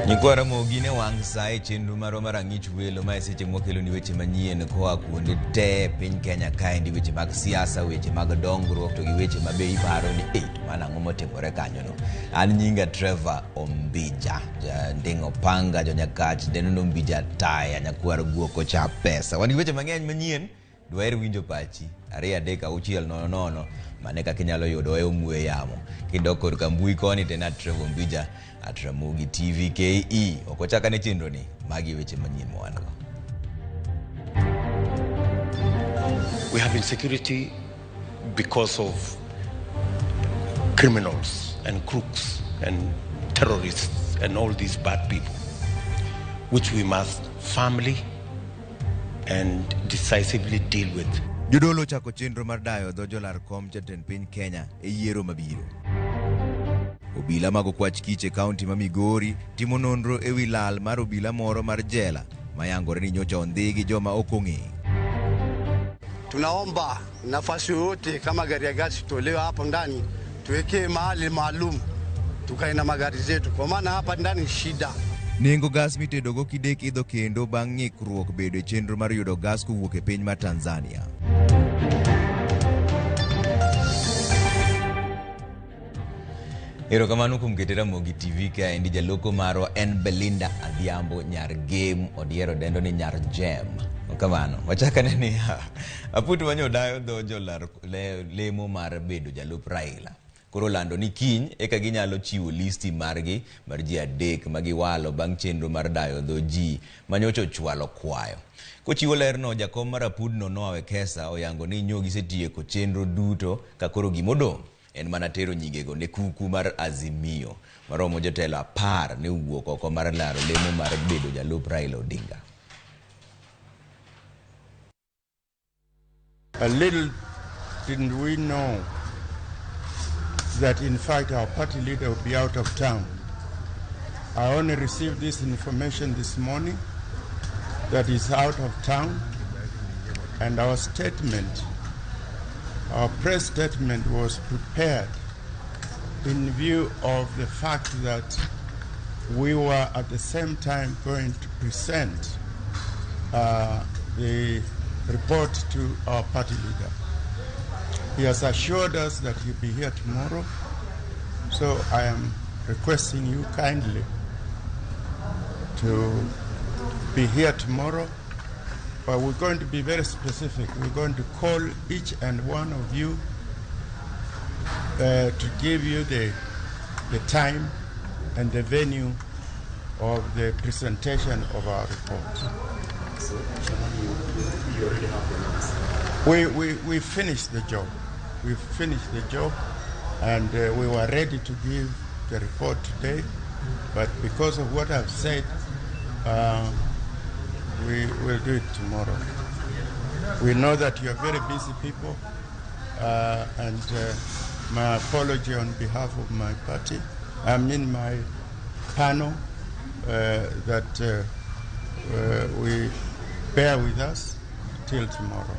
Nyikwa Ramogi ne wang' sae chenro maro marang'ich welo ma seche mokelo ni weche manyien koa kuonde te piny Kenya kaendi, weche mag siasa, weche mag dongruok to gi weche ma be iparo ni mana ang'o motimore kanyono. An nyinga Trevor Ombija, Nding'o Panga, Jonyakach, Denono Ombija Taya, Nyakwar Guoko cha pesa. Wan gi weche mang'eny manyien, dwaher winjo pachi 2-3-6-0-0 mane kaka inyalo yudo e ong'we yamo. Kidok korka mbui koni to en Trevor Ombija @Ramogi TV KE. Ok ochaka ne chenro ni, magi weche manyien mwan go. We have insecurity because of criminals and crooks and terrorists and all these bad people, which we must firmly and decisively deal with. Jodolo chako chenro mar dayo dho jolar kom jatend piny Kenya e yiero mabiro. Obila mag okwach kich e kaunti ma Migori timo nonro e wi lal mar obila moro mar jela mayangore ni nyocha ondhigi joma ok ong'e. Tunaomba nafasi yote kama gari ya gasi tolewa hapo ndani, tuwekee mahali maalum tukae na magari zetu, kwa maana hapa ndani shida. Nengo gas mitedogo kidek idho kendo bang' ng'ikruok bedo e chenro mar yudo gas kowuok e piny mar Tanzania. Erokamano kuom keto Ramogi TV kaendi. Jaloko marwa en Belinda Adhiambo nyar game odiero dendo ni nyar gem. Kamano wachakane ni aputu wanyo dayo dho jolar lemo mar bedo jalup Raila. Koro lando ni kiny eka ginyalo chiwo listi margi mar ji adek magiwalo bang' chenro mar dayo dho ji manyocho chwalo kwayo. Kochiwo lerno, jakom mar apudno Noah Wekesa oyango ni nyogi setieko chenro duto ka koro gimodong' en mana tero nyigego ne kuku mar Azimio maromo jotelo 10 ne wuok oko mar laro lemo mar bedo jalup Raila Odinga. A little didn't we know that in fact our party leader will be out of town. I only received this information this morning that he's out of town, and our statement, our press statement was prepared in view of the fact that we were at the same time going to present the report to our party leader. He has assured us that he'll be here tomorrow, so I am requesting you kindly to be here tomorrow. But we're going to be very specific. We're going to call each and one of you to give you the time and the venue of the presentation of our report. So, you already have the notes? We finished the job. We finished the job, and we were ready to give the report today. But because of what I've said, we will do it tomorrow. We know that you are very busy people, and my apology on behalf of my party, my panel, that we bear with us till tomorrow.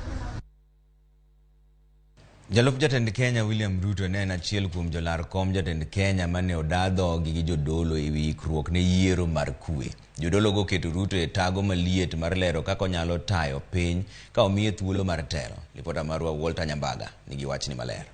Jalup jatend Kenya William Ruto ne en achiel kuom jolar kom jatend Kenya mane odadho gi jodolo e wi ikruok ne yiero mar kwe. Jodolo go keto Ruto e tago maliet mar lero kako nyalo tayo piny ka omiye thuolo mar telo. Lipota marwa Walter Nyambaga nigi wach ni maler.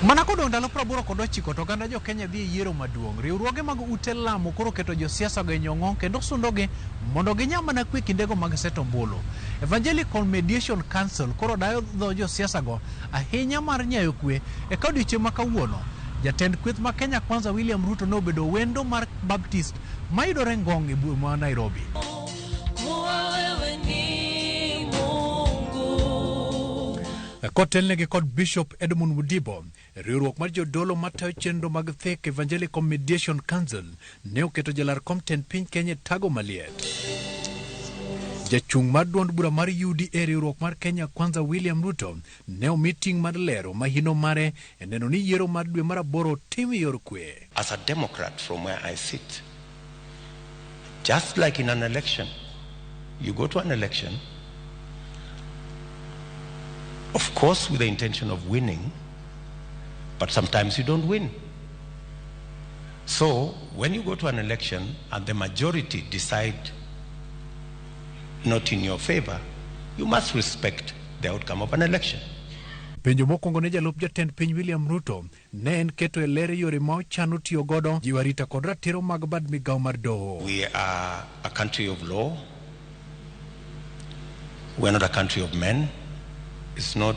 Mana kodong' ndalo 89 to ganda jo Kenya dhi yiero maduong'. Riwruoge mag ute lamo koro keto josiasa go e nyong'o kendo sundogi mondo ginya mana kwe kindego mag seto mbulu. Evangelical Mediation Council koro dayo dho josiasa go ahinya mar nyayo kwe e ka odiochieng' ma kawuono. Jatend kweth ma Kenya Kwanza William Ruto nobedo wendo mar Baptist mayudore Ngong' e boma ma Nairobi. Kotelnegi kod Bishop Edmund Mudibo, riwruok mar jodolo matayo chenro mag thek Evangelical Mediation Council ne oketo jalar kom tend piny Kenya tago maliet. Jachung' mar duond bura mar UDA riwruok mar Kenya Kwanza William Ruto ne omi ting' mar lero mahino mare e neno ni yiero mar dwe mar 8 tim yor kwe. As a Democrat from where I sit, just like in an election, you go to an election, of course with the intention of winning, but sometimes you don't win. So when you go to an election and the majority decide not in your favor, you must respect the outcome of an election. Penjo mokwongo ne jalup jatend piny William Ruto ne en keto e ler yore ma ochano tiyo godo jiwo arita kod ratiro mag bad migawo mar doho. We are a country of law. We're not a country of men. It's not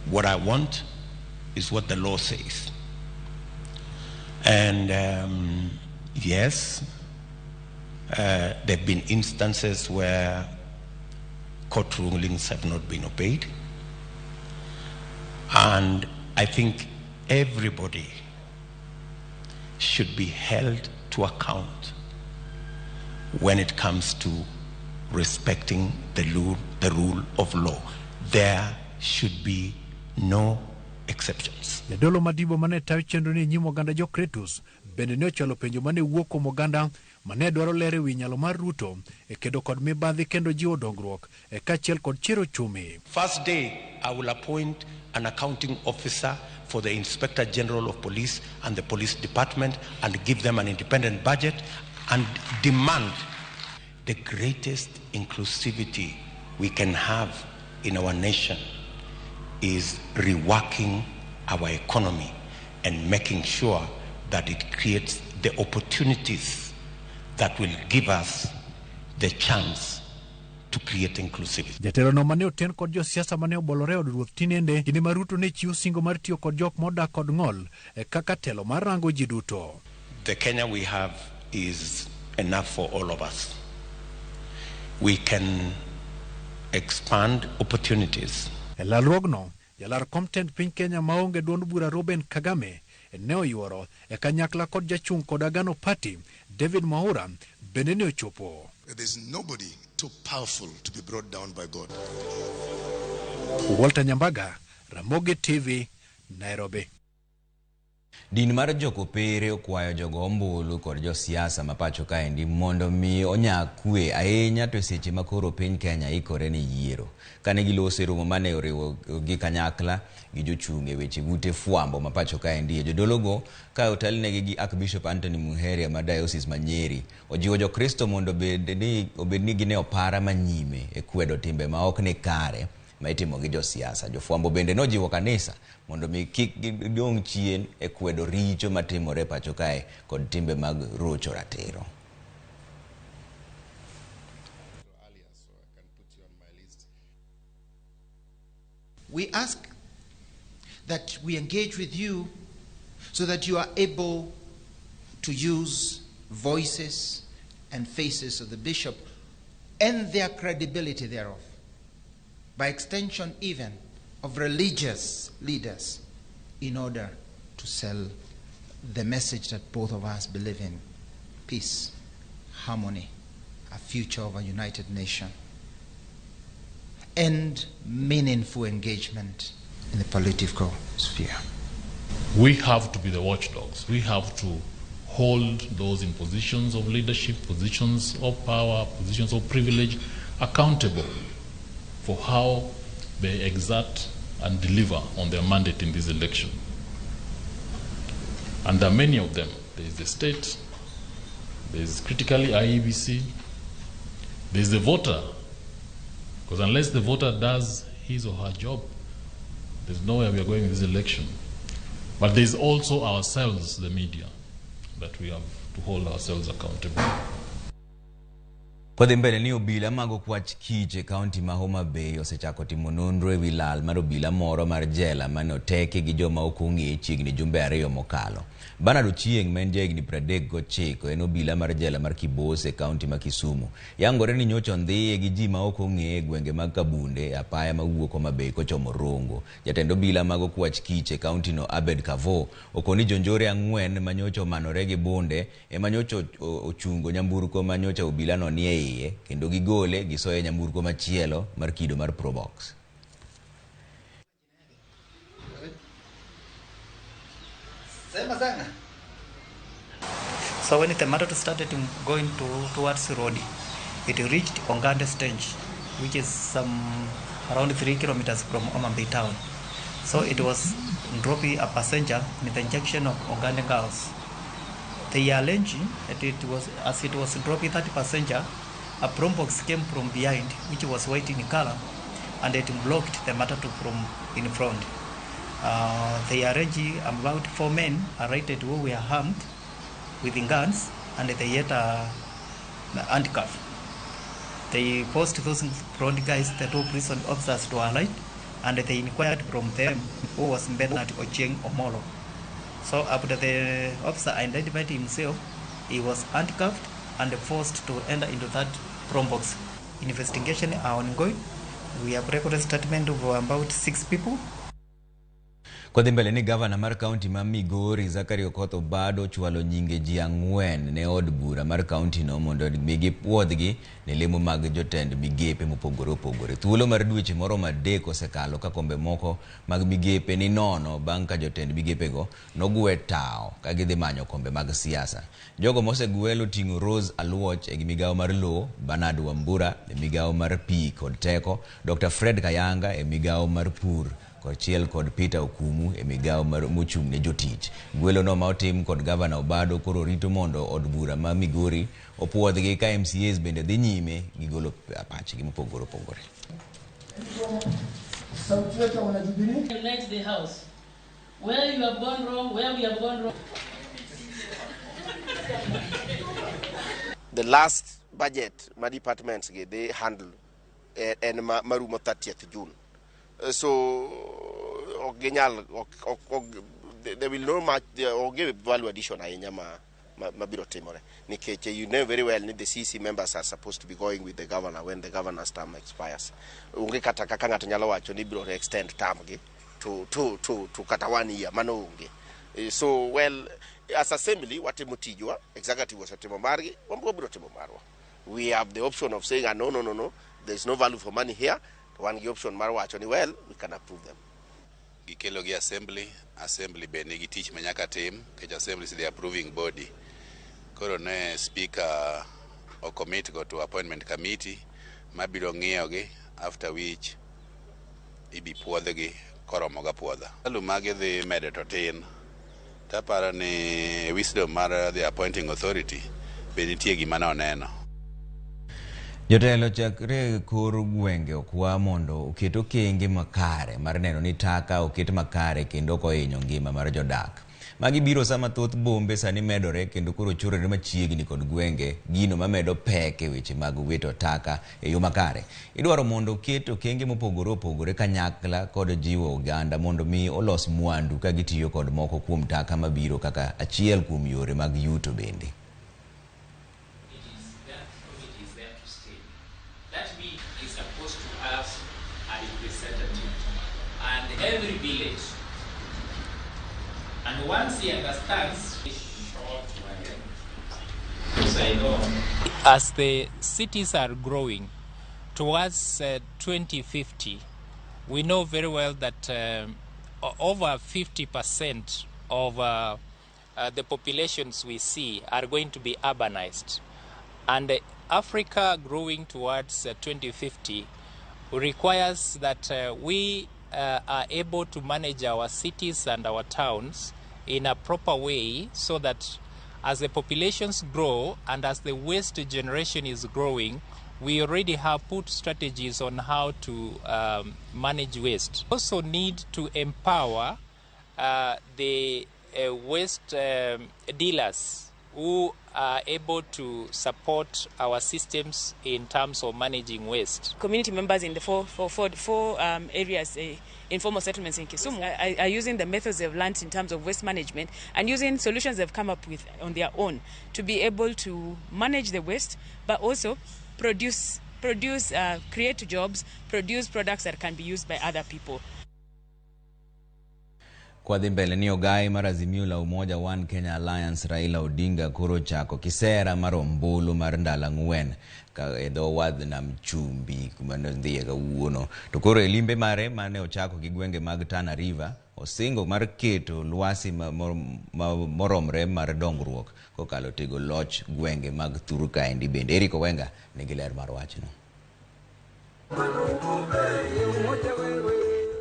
what I want, it's what the law says. And yes, there have been instances where court rulings have not been obeyed. And I think everybody should be held to account when it comes to respecting the rule of law. There should be no exceptions. Jadolo Madibo mane tayo chenro ni nyimo oganda jo Kretus bende ne ochalo penjo mane wuok kuom oganda mane dwaro ler ewi nyalo mar Ruto e kedo kod mibadhi kendo jiwo dongruok e kaachiel kod chiro chumi. First day I will appoint an accounting officer for the Inspector General of Police and the Police Department and give them an independent budget and demand the greatest inclusivity we can have in our nation is reworking our economy and making sure that it creates the opportunities that will give us the chance to create inclusivity. Jatelo no mane oten kod jo siasa mane obolore od ruoth tinende kinde ma Ruto ne chiwo singo mar tiyo kod jok modak kod ng'ol e kaka telo mar rango ji duto. The Kenya we have is enough for all of us. We can expand opportunities. E lalruogno, jalar komtend piny Kenya maonge duond bura Ruben Kagame ne oyuoro e kanyakla kod jachung' kod Agano Party David Mwaura bende ne ochopo. There's nobody too powerful to be brought down by God. Walter Nyambaga, Ramogi TV, Nairobi. Din mar jokopere okwayo jogo ombulu kod jo siasa mapacho kaendi mondo mi onya kwe ahinya to seche makoro piny Kenya ikore ni yiero. Kane gilose romo mane oriwo gi kanyakla gi jochung' e weche ute fwambo mapacho kaendi jodologo ka otelnegi gi Archbishop Anthony Muheria ma diocese ma Nyeri ojiwo jo Kristo mondo obedni gine opara manyime e kwedo timbe ma ok ni kare ma itimo gi jo siasa. Jofwambo bende nojiwo kanisa mondo mi kik gidong' chien e kwedo richo matimore pacho kae kod timbe mag rocho ratiro. We ask that we engage with you so that you are able to use voices and faces of the bishop and their credibility thereof, by extension even of religious leaders, in order to sell the message that both of us believe in: peace, harmony, a future of a united nation, and meaningful engagement in the political sphere. We have to be the watchdogs. We have to hold those in positions of leadership, positions of power, positions of privilege accountable for how they exert and deliver on their mandate in this election. And there are many of them. There is the state, there is critically IEBC, there is the voter, because unless the voter does his or her job, there's nowhere we are going in this election. But there is also ourselves, the media, that we have to hold ourselves accountable. Kodhi mbele ni obila mago kwach kije kaunti ma Homa Bay osechako timo nonro ewi lal mar obila moro mar jela mane oteke gi joma ok ong'e chiegni jumbe 2 mokalo. Bernard Ochieng' ma en jahigni 39 en obila mar jela mar Kibose kaunti ma Kisumu. Yangore ni nyocha ondhiye gi ji ma ok ong'e e gwenge mag Kabunde apaya mawuok Homa Bay kochomo Rongo. Jatend obila mago kwach kiche kaunti no Abed Kavo okoni jonjore 4 ma nyocha omanore gi bunde ema nyocha ochungo nyamburko ma nyocha obila no nie kendo gigole gisoye nyamburko machielo mar kido mar Probox. So when the matatu started going towards Rodi, it reached Ongande stage, which is around 3 kilometers from Homa Bay town. So it was dropping a passenger in the junction of Ongande Girls. They are alleging that it was, as it was dropping 30 passenger, a prom box came from behind, which was white in color, and it blocked the matatu from in front. They are alleging about 4 men arrested who were armed with guns, and they had a handcuff. They forced those front guys, the 2 prison officers, to alight, and they inquired from them who was Bernard Ochieng Omolo. So after the officer identified himself, he was handcuffed and forced to enter into that prom box. Investigation are ongoing. We have recorded statement of about 6 people. Kwa mbele ni governor mar county ma Migori Zachary Okoth bado chwalo nyinge ji 4 ne od bura mar county no mondo migi puodhgi ne lemo mag jotend migepe mopogore opogore. Thuolo mar dweche moro madek osekalo ka kombe moko mag migepe ni nono bang' ka jotend migepe go nogwe tao ka gidhi manyo kombe mag siasa. Jogo mosegwelo ting'o Rose Aluoch e migawo mar Law, Bernard Wambura e migawo mar Pi kod Teko, Dr. Fred Kayanga e migawo mar Pur, Korchiel kod Peter Okumu e migawo mar mochung' ne jotich. Gwelo no ma otim kod governor Obado koro rito mondo od bura ma Migori opuodhgi ka MCAs bende dhi nyime gi golo pachgi mopogore opogore. Unite the house. Where you have gone wrong, where we have gone wrong. The last budget my departments they handle and marumo 30th June. So there will no much or give value addition mabiro timore. Nikeche, you know very well the CC members are supposed to be going with the governor when the governor's term expires. Unge kata kakanga tanyalo wacho ni biro extend term to kata 1 year mano unge. So well as assembly watemutijwa executive was atemomargi wambo biro temomarwa. We have the option of saying no, there is no value for money here. One option marwacho ni well, we can approve them. Gikelo gi assembly be nigi tich manyaka tim, kech assembly is the approving body. Koro ne speaker o commit go to appointment committee mabiro ng'iyo gi, after which ibi puodhgi koromo ga puodha. Alu mage dhi medo to tin. Taparo ni wisdom mar the appointing authority be nitie gima noneno. Jotelo chakre kor gwenge okwa mondo oketo kenge makare mar neno ni taka oket makare kendo kohinyo ngima mar jodak. Magi biro sama thoth bombe sani medore kendo koro chorore machiegni kod gwenge, gino mamedo pek e weche mag wito taka e yo makare. Idwaro mondo oketo kenge mopogore opogore kanyakla kod jiwo oganda mondo mi olos mwandu ka gitiyo kod moko kuom taka mabiro kaka achiel kuom yore mag yuto bende. Every village, and once he understands, as the cities are growing towards 2050, we know very well that over 50% of the populations we see are going to be urbanized, and Africa growing towards 2050 requires that we are able to manage our cities and our towns in a proper way, so that as the populations grow and as the waste generation is growing, we already have put strategies on how to manage waste. We also need to empower the waste dealers who are able to support our systems in terms of managing waste. Community members in the four areas, informal settlements in Kisumu, are using the methods they've learned in terms of waste management and using solutions they've come up with on their own to be able to manage the waste, but also create jobs, produce products that can be used by other people. Kwa mbele ni ogai mar Azimio la Umoja One Kenya Alliance Raila Odinga koro chako kisera mar ombulu mar ndala 4 ka edo wadh nam chumbi kuma ndhiye ga wuono. To koro elimbe mare mane ochako gi gwenge mag Tana River osingo mar keto lwasi moromre mar dongruok kokalo tego loch gwenge mag Thuru kaendi bende. Eric Owenga nigi ler mar wachno.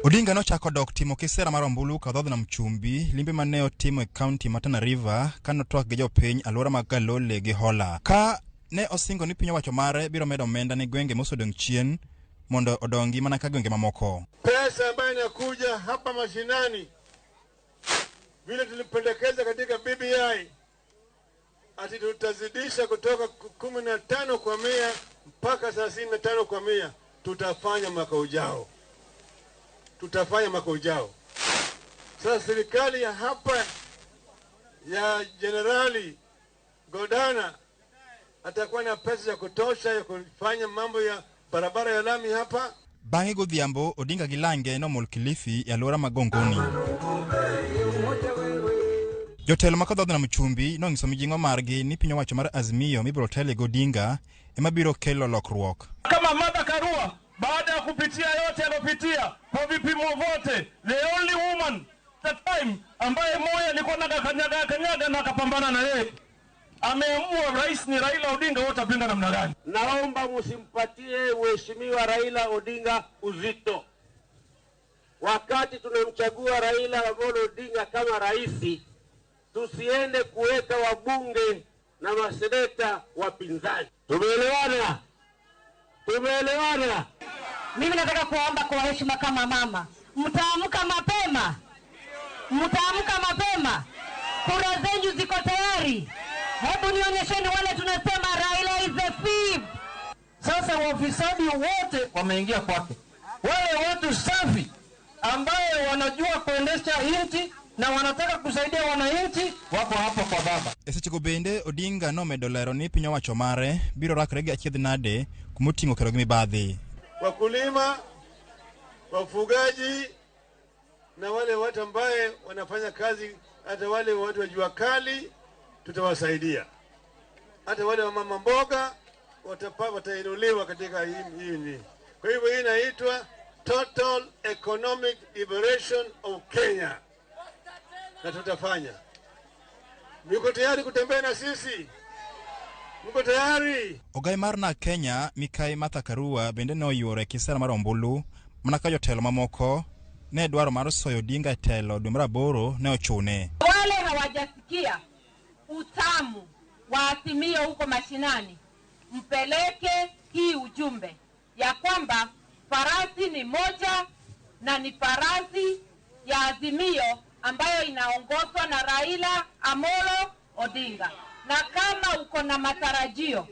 Odinga nochako dok timo kisera mar ombulu ka dhodh nam chumbi limbe mane otimo e kaunti ma Tana River kano twak gi jopiny alwora mag Galole gi Hola ka ne osingo ni piny owacho mare biro medo omenda ni gwenge mosodong chien mondo odongi mana ka gwenge mamoko. Pesa ambayo inakuja hapa mashinani vile tulipendekeza katika BBI ati tutazidisha kutoka 15% mpaka 35%, tutafanya mwaka ujao. Sasa serikali ya hapa ya Generali Godana atakuwa na pesa ya kutosha ya kufanya mambo ya barabara ya lami hapa. Bangi godhiambo Odinga gi Lange no mol Kilifi ya alwora magongoni. Jotelo makodhodh nam chumbi nonyiso mijing'o margi ni piny owacho mar Azimio mibiro tele Odinga ema biro kelo lokruok. Kama Martha Karua baada ya kupitia yote alopitia kwa vipimo vote, the only woman that time ambaye moyo alikuwa kanyaga na akapambana na yeye, ameamua rais ni Raila Odinga, wote apinga namna gani? Naomba msimpatie mheshimiwa Raila Odinga uzito. Wakati tunamchagua Raila Amolo Odinga kama rais, tusiende kuweka wabunge na maseneta wapinzani. Tumeelewana? Mimi nataka kuomba kwa heshima kama mama, mtaamka mapema, kura zenyu ziko tayari. Hebu nionyesheni wale tunasema Raila is the thief. Sasa wafisadi wote wameingia kwake, wale watu safi ambao wanajua kuendesha nchi na wanataka kusaidia wananchi wako hapo kwa baba. Esechego bende Odinga nomedo lero ni piny owacho mare biro rakre gi achiedh nade kumoting'o kero gi mibadhi. Wakulima, wafugaji na wale watu ambaye wanafanya kazi, hata wale watu wa jua kali tutawasaidia. Hata wale wa mama mboga watainuliwa katika hii. Kwa hivyo hii inaitwa Total Economic Liberation of Kenya. Na tutafanya. Mko tayari kutembea na sisi? Mko tayari? Ogai mar na Kenya Mikai Martha Karua bende no yore kisera mar ombulu mana ka jotelo mamoko ne dwaro mar soyo Odinga telo dwe mar 8 ne ochune. Wale hawajasikia utamu wa Azimio huko mashinani, mpeleke hii ujumbe ya kwamba farasi ni moja na ni farasi ya Azimio ambayo inaongozwa na Raila Amolo Odinga. Na kama uko na matarajio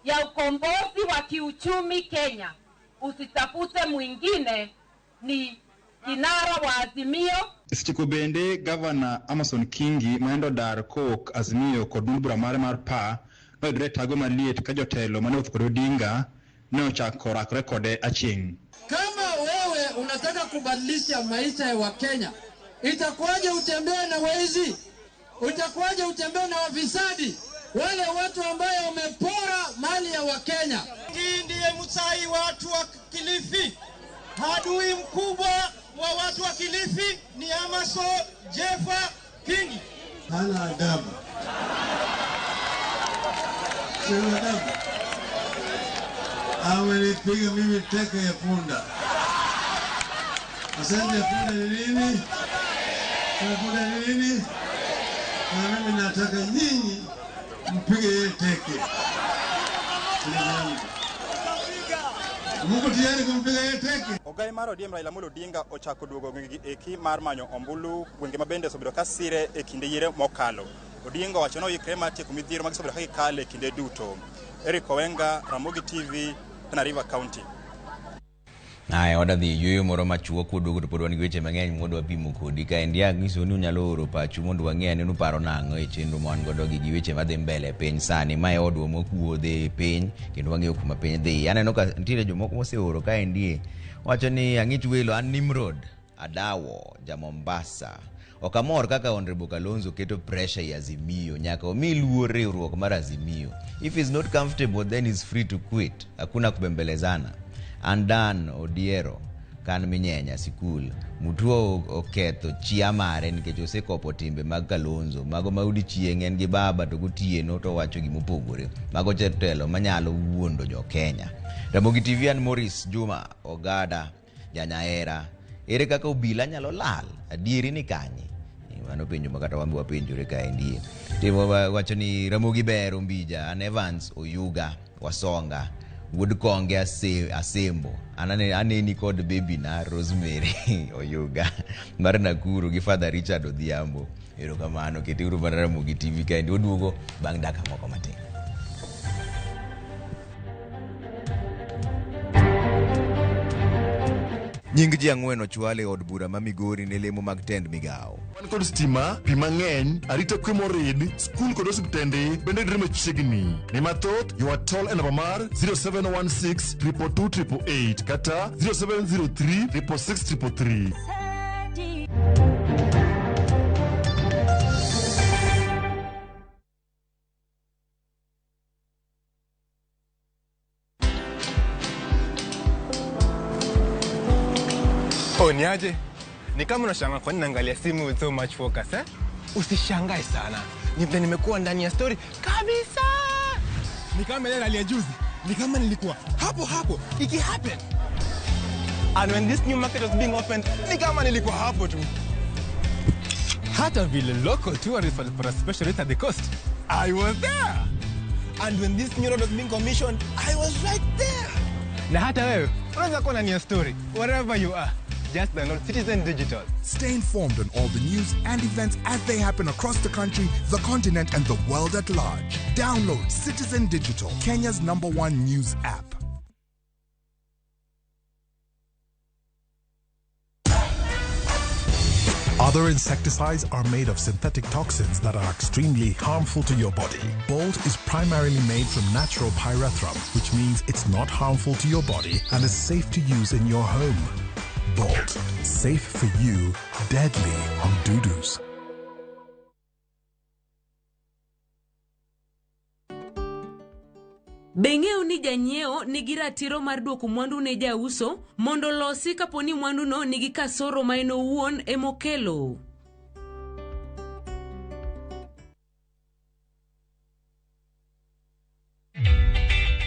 ya ukombozi wa kiuchumi Kenya, usitafute mwingine, ni kinara wa Azimio. Sichiko bende Governor Amason Kingi maendo dar kok Azimio kod bura mare mar pa no diretago maliet ka jotelo mane ofukod Odinga ne ochako rakre kode aching. Kama wewe unataka kubadilisha maisha ya Wakenya, itakuwaje utembee na wezi? Utakuwaje utembee na wafisadi? Wale watu ambao wamepora mali ya Wakenya. Hii ndiye msai watu wa Kilifi. Adui mkubwa wa watu wa Kilifi ni Amason Jeffa Kingi. Hana adabu. Sina adabu. Amenipiga mimi teke ya punda. Asante ya punda ni nini? Punda ni nini? Na mimi nataka nyinyi mpige yeye teke. Mungu tayari kumpiga yeye teke. Ogai mar ODM Raila Amolo Odinga ochako duogo ng'igi eki mar manyo ombulu gwenge mabende osebedo ka sire e kinde yiere mokalo. Odinga wacho no yikre mar tieko midhiero mag osebedo ka gikale kinde duto. Eric Owenga, Ramogi TV, Tana River County. Oda dhi yuyo moro machuo kudugo to podwa ni weche mang'eny mondo wapimo kodi ka endia ngiso ni unyalo oro pachu mondo wang'e ni uparo nang'o e chenro mon godo gi weche madhi mbele piny sani. Mae odwa mokuodhe piny kendo wang'eyo kuma piny dhi. Aneno ka nitiere jomoko moseoro ka endie wacho ni ang'ich welo an Nimrod Adawo ja Mombasa. Okamor kaka Honorable Kalonzo keto pressure ya Azimio nyaka omi luor riwruok mar Azimio. If he's not comfortable then he's free to quit. Hakuna kubembelezana. Andan Odiero kan minyenya sikul mutuo oketho chia mare nikech osekopo timbe mag Kalonzo mago maudi chieng' en gi baba to gotieno to wacho gimopogore mago chetelo manyalo wuondo jo Kenya. Ramogi TV an Morris Juma Ogada Janyaera ere kaka obila nyalo lal adieri ni kanye mano penjo makata wambi wapenjore kaendi timo wacho ni Ramogi ber Ombija an Evans Oyuga Wasonga Wood Konge Asembo aneni kod baby na Rosemary Oyuga mar Nakuru gi Father Richard Odhiambo erokamano ketiuru mar Ramogi TV kaendi oduogo bang' dakika moko matin. Nying ji ang'wen ochwal e od bura ma Migori ne lemo mag tend migao. Wan kod stima, pi mang'eny, arita kwe morid, skul kod osiptende bende dire machiegni. Ni mathoth, you are told e namba mar 0716 222 888 kata 0703 66333. Niaje? Ni kama unashangaa kwa nini naangalia simu with so much focus eh? Usishangae sana. Nimekuwa ndani ya story kabisa. Ni kama ile hali ya juzi. Ni kama nilikuwa hapo iki happen. And when this new market was being opened, ni kama nilikuwa hapo tu. Hata vile local tourists for a special rate at the coast, I was there. And when this new road was being commissioned, I was right there. Na hata wewe unaweza kuwa ndani ya story wherever you are. Just download Citizen Digital. Stay informed on all the news and events as they happen across the country, the continent, and the world at large. Download Citizen Digital, Kenya's #1 news app. Other insecticides are made of synthetic toxins that are extremely harmful to your body. Bolt is primarily made from natural pyrethrum, which means it's not harmful to your body and is safe to use in your home. Bolt, safe for you, deadly on doo-doos. Beng'eyo ni janyiewo nigi ratiro mar duoko mwandu ne jauso mondo losi kaponi mwandu no nigi kasoro ma en owuon emokelo.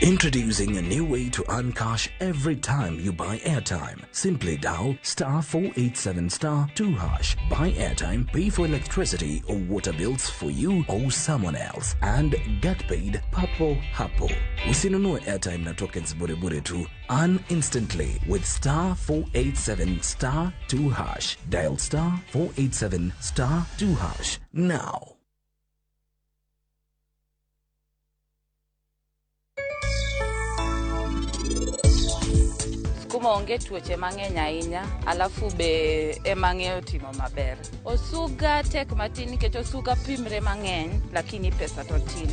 Introducing a new way to earn cash every time you buy airtime. Simply dial *487*2#. Buy airtime, pay for electricity or water bills for you or someone else, and get paid papo hapo. Usinunue airtime na tokens bure tu. Earn instantly with *487*2#. Dial *487*2# now. Kuma onge tuoche mang'eny ahinya, alafu be emang'eyo timo maber. Osuga tek matin nikech osuga pimre mang'eny, lakini pesa to tin.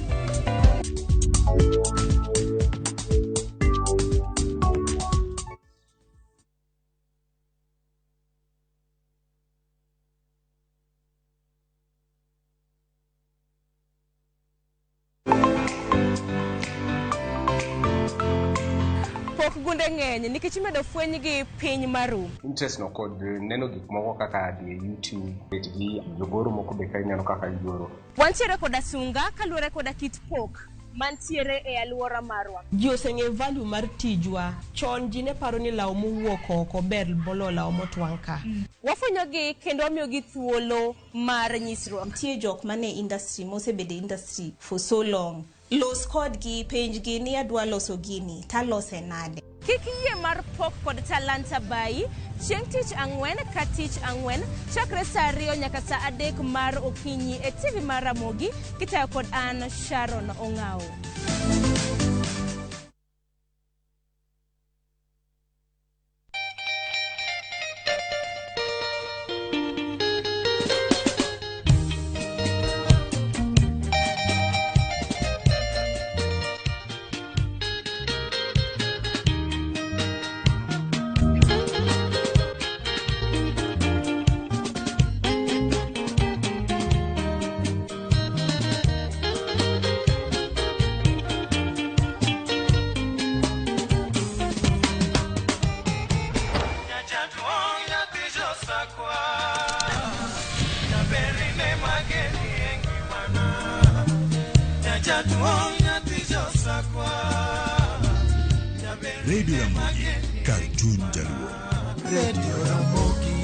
Gunde ng'eny nikech medo fweny gi piny maru. Interest no kod neno gik moko kaka di YouTube, gi jogoro moko be ka nyalo kaka igoro. Wantiere koda sunga kaluore koda kit pok mantiere e aluora marwa. Ji oseng'e value mar tijwa. Chon ji ne paro ni law mowuok oko ber bolo law motwang' ka. Wafwenyo gi kendo wamiyo gi thuolo mar nyisruok. Tie jok mane industry mosebede industry for so long. Los kod gi penj gi ni adwa loso gini talose nade. Kik yie mar pok kod talanta bai chieng' tich ang'wen ka tich ang'wen chakre saa 2 nyaka saa 3 mar okinyi e TV mar Ramogi kitayo kod an Sharon Ong'ao. Radio Ramogi, Cartoon Jaluo. Radio Ramogi.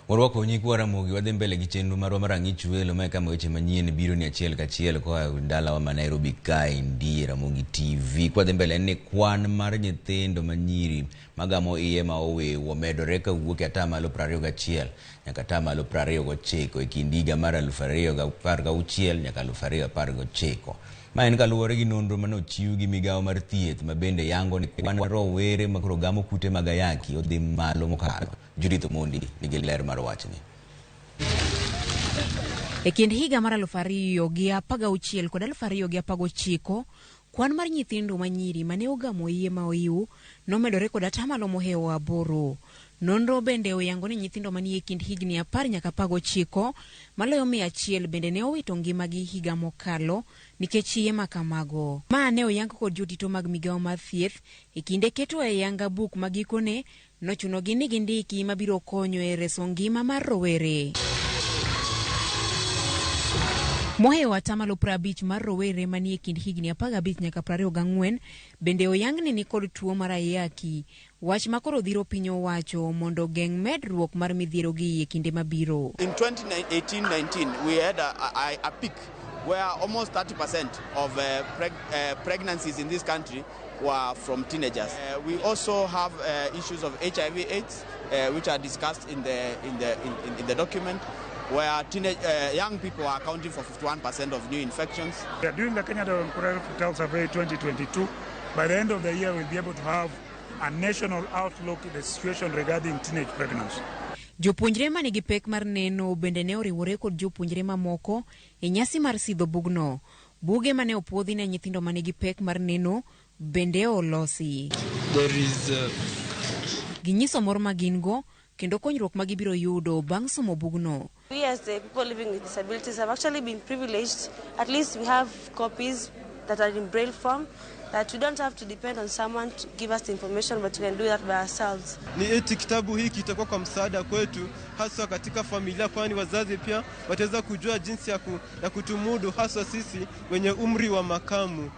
Warwako nyikwa Ramogi wadhi mbele gi chenro marwa marangi chwelo ma kama weche manyien biro ni achiel kachiel kwa dala wa Nairobi kae ndi Ramogi TV kwa dhi mbele ni kwan mar nyithindo manyiri magamo iye ma owewo medore ka wuok ata malo 21 nyaka ata malo 29 e kind higa mar 2016 nyaka 2019. Ma en kaluwore gi nonro manochiw gi migawo mar thieth ma bende yango ni kwan rowere makoro gamo kute magayaki odhi malo mokalo. Judith Mondi nigi ler mar wachni. E kind higa mar 2016 kod 2019, kwan mar nyithindo manyiri mane ogamo iye ma oiw nomedore kod atamalo mohewo 8. Nonro bende oyango ni nyithindo manie kind higni 10 nyaka 19 maloyo 100 bende ne owito ngimagi higa mokalo nikech iye makamago. Ma ne oyango kod jotito mag migawo mar thieth e kinde keto e yanga buk magikone nochuno gi ni gindiki mabiro konyo e reso ngima mar rowere. Mohewo atamalo 50 mar rowere manie kind higni 15 nyaka 24 bende oyangni ni kod tuo mar ayaki, wach makoro dhiro piny owacho mondo geng' medruok mar midhiero gi e kinde mabiro. In 2018-19 we had a peak where almost 30% of pregnancies in this country were from teenagers. We also have issues of HIV/AIDS, which are discussed in the document, where young people are accounting for 51% of new infections. We are doing the Kenya Demographic Health Survey 2022. By the end of the year, we'll be able to have a national outlook in the situation regarding teenage pregnancy. Jopuonjre manigi pek mar neno bende ne oriwore kod jopuonjre mamoko e nyasi mar sidho bugno. Buge mane opuodhi ne nyithindo manigi pek mar neno bende olosi. There is ginyiso mor magingo kendo konyruok magibiro yudo bang' somo bugno. We as the people living with disabilities have actually been privileged. At least we have copies that are in braille form, that we don't have to depend on someone to give us the information, but we can do that by ourselves. Ni eti kitabu hiki kitakuwa kwa msaada kwetu haswa katika familia, kwani wazazi pia wataweza kujua jinsi ya kutumudu haswa sisi wenye umri wa makamu.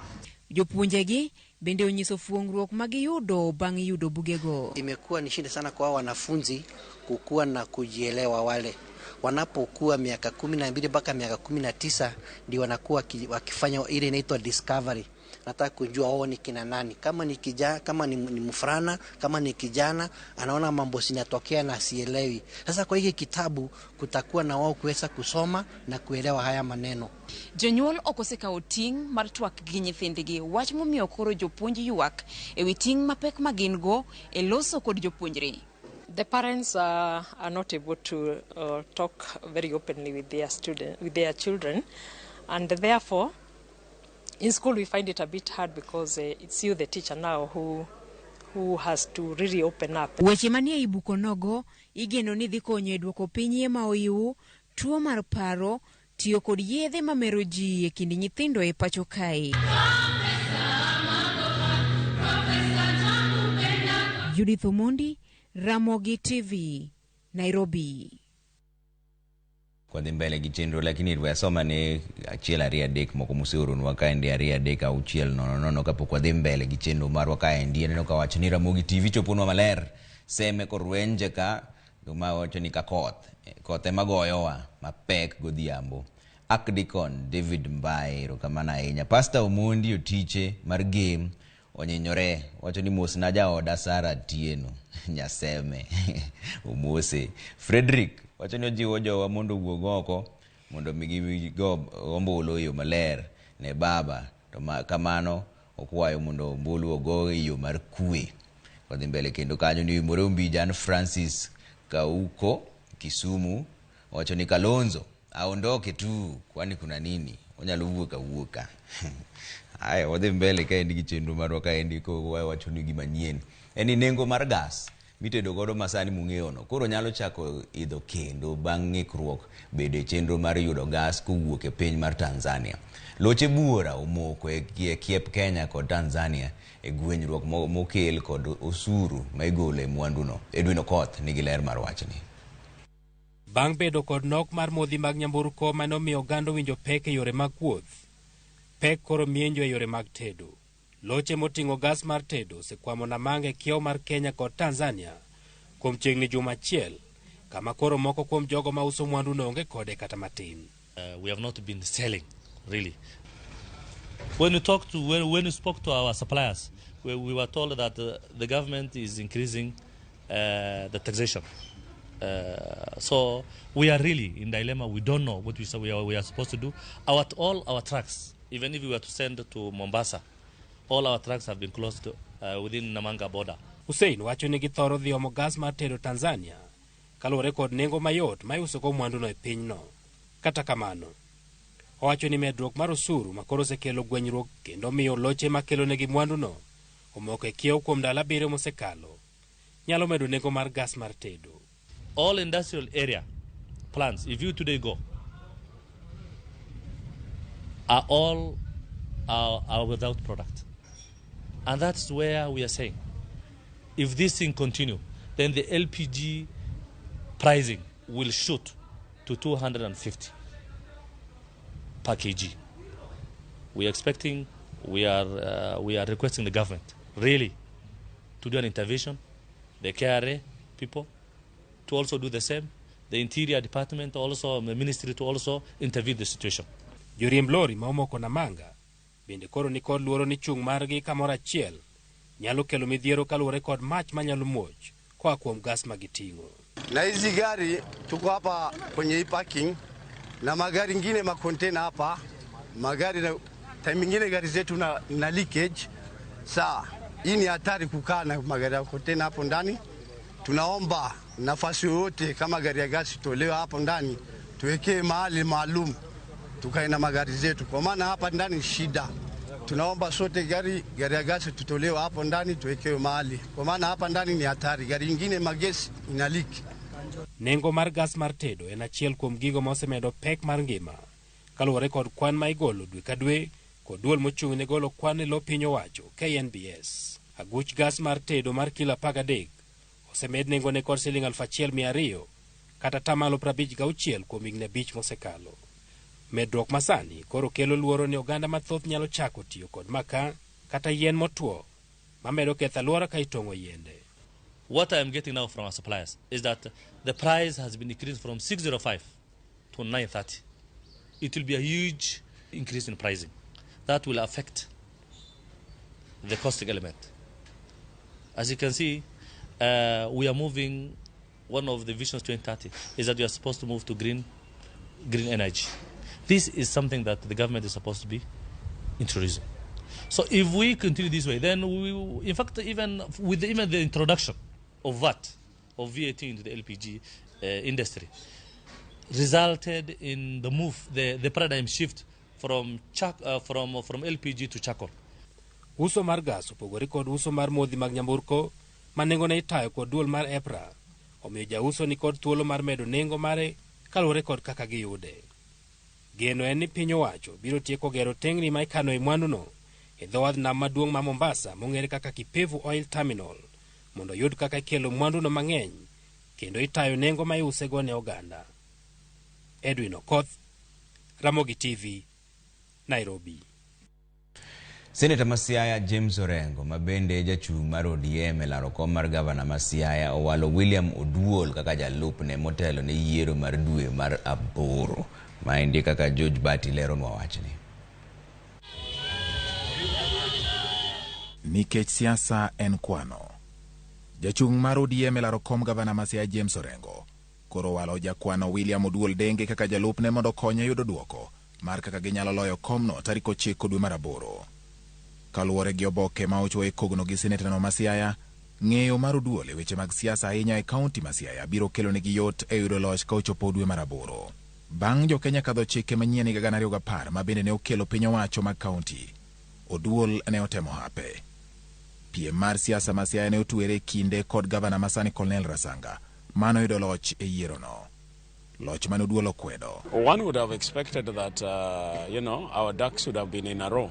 Jopuonjegi bende onyiso fuongruok magiyudo bang' yudo bugego. Imekuwa ni shida sana kwa wanafunzi kukua na kujielewa. Wale wanapokuwa miaka 12 mpaka miaka 19 ndio wanakuwa wakifanya ile inaitwa discovery. Nataka kujua wao ni kina nani, kama ni kijana, kama ni mfrana, kama ni kijana, anaona mambo sinatokea na sielewi. Sasa kwa hiki kitabu kutakuwa na wao kuweza kusoma na kuelewa haya maneno. Jonyuol okoseka oting mar twak gi nyithindgi, wach momiyo koro jopuonj ywak ewi ting mapek magingo e loso kod jopuonjre. The parents are not able to talk very openly with their children, and therefore in school we find it a bit hard because it's you, the teacher, now who has to really open up. Weche manie ibuko nogo igeno ni dhi konyo e duoko piny iye ma oiw, tuo mar paro, tiyo kod yedhe mamero ji e kind nyithindo e pacho kae. Judith Mondi, Ramogi TV, Nairobi. Kwa dhi mbele gi chenro lakini rwasoma ne achiel ariyo adek moko museorun wakaende ariyo adek auchiel nono kapok kwa dhi mbele gi chenro marwa kaendi neno ka wach ni Ramogi TV choponwa maler seme korwenje ka duma wacho ni ka koth ema goyowa mapek godhiambo. Akdikon David Mbairo kamana ahinya. Pastor Omondi otiche mar game onyinyore wacho ni mos na jaoda Sara Tieno nyaseme umose. Frederick wacho ni ojiwo jowa mondo wuog oko mondo migi go ombulu yo maler ne baba, to kamano okwayo mondo ombulu ogo yo mar kwe. Kwa dhi mbele kendo kanyo ni Morombi Jan Francis Kauko Kisumu wacho ni Kalonzo aondoke tu kwani kuna nini, onyalo wuoka. Haya wadhi mbele kaendi gi chenro marwa kaendi ko wacho ni gimanyien eni nengo mar gas mitedo godo masani mung'eyono koro nyalo chako idho kendo bang' ng'ikruok bede chenro mar yudo gas kowuok e piny mar Tanzania. Loche buora omoko e kiep Kenya kod Tanzania e gwenyruok mokel kod osuru ma igolo e mwanduno. Edwin Okoth nigi ler mar wachni. Bang' bedo kod nok mar modhi mag nyamburko manomiyo oganda winjo pek e yore mag wuoth, pek koro mienjo e yore mag tedo. Loche moting'o gas mar tedo osekwamo Namanga e kiewo mar Kenya kod Tanzania kuom chiegni juma achiel, kama koro moko kuom jogo ma uso mwandu no onge kode kata matin. We have not been selling, really. When we spoke to our suppliers, we were told that the government is increasing the taxation. So we are really in dilemma. We don't know what we are supposed to do. All our trucks, even if we were to send to Mombasa, all our trucks have been closed within Namanga border. Hussein wacho ni githoro dhi omo gas mar tedo Tanzania kaluwore kod nengo mayot ma iuso go mwandu no e pinyno. Kata kamano, owacho ni medruok mar osuru makoro osekelo gwenyruok kendo miyo loche makelo negi mwandu no omoko e kiewo kuom ndalo 7 mosekalo nyalo medo nengo mar gas mar tedo. All industrial area plants, if you today go, are all are without product. And that's where we are saying, if this thing continue, then the LPG pricing will shoot to 250 per kg. We are requesting the government really to do an intervention, the KRA people to also do the same, the Interior Department also, the Ministry to also intervene the situation. Joriemb lori ma omoko Namanga bende koro ni kod luoro ni chung' margi kamoro achiel nyalo kelo midhiero kaluwore kod mach manyalo muoch koa kuom gas magiting'o. Na hizi gari tuko hapa kwenye hii parking na magari ingine makontena hapa, magari na time ingine gari zetu na leakage. Saa hii ni hatari kukaa na magari ya kontena hapo ndani. Tunaomba nafasi yoyote kama gari ya gasi tolewa hapo ndani tuwekee mahali maalum tukae na magari zetu, kwa maana hapa ndani shida. Tunaomba sote gari ya gasi tutolewa hapo ndani tuwekewe mahali, kwa maana hapa ndani ni hatari, gari ingine magesi inaliki. Nengo mar gas mar tedo en achiel kuom gigo ma osemedo pek mar ngima kaluwore kod kwan ma igolo dwe ka dwe kod duol mochung' ne golo kwan e lo piny owacho KNBS. Aguch gas mar tedo mar kilo 13 osemed nengo ne kod siling 1,200 kata tamalo 56 kuom higni 5 mosekalo. Medruok masani koro kelo luoro ni oganda mathoth nyalo chako tiyo kod maka kata yien motuo mamedo ketho alwora ka itong'o yiende. What I am getting now from our suppliers is that the price has been increased from 605 to 930. It will be a huge increase in pricing. That will affect the costing element. As you can see, we are moving, one of the visions 2030 is that we are supposed to move to green energy. This is something that the government is supposed to be introducing. So if we continue this way, then we, in fact, even with the introduction of VAT into the LPG industry, resulted in the move, the paradigm shift from LPG to charcoal. Uso mar gas opogore kod uso mar modhi mag nyamburko ma nengone itayo kod duol mar EPRA, omiyo jauso ni kod thuolo mar medo nengo mare kaluwore kod kaka giyude. Geno en ni piny owacho biro tieko gero tengni ma ikano e mwanduno e dhowadh nam maduong' ma Mombasa mong'ere kaka Kipevu Oil Terminal mondo yud kaka ikelo mwanduno mang'eny kendo itayo nengo ma iuse go ne oganda. Edwin Okoth, Ramogi TV, Nairobi. Senator Masiaya James Orengo mabende jachung' mar ODM e laro kom mar gavana Masiaya owalo William Oduol kaka jalup ne motelo ne yiero mar dwe mar 8 maendi kaka George Bati lero mwachni. Nikech siasa en kwano. Jachung' mar ODM e laro kom gavana Masiaya James Orengo koro walo jakwano William Oduol Denge kaka jalup ne mondo konye yudo duoko mar kaka ginyalo loyo komno tarik 9 dwe mar 8. Kaluwore gi oboke ma ochuo e kogno gi Senator no Masiaya, ng'eyo mar Oduol e weche mag siasa ahinya e kaunti Masiaya biro kelo negi yot e yudo loch ka ochopo dwe mar 8. Bang' jo Kenya kadho chike manyien higa 2010 ma bende ne okelo piny owacho mag kaunti, Oduol ne otemo hape. Piem mar siasa Masiaya ne otwere kinde kod gavana masani Colonel Rasanga mano yudo loch e yiero no. Loch mano Oduol okwedo. One would have expected that, our ducks would have been in a row,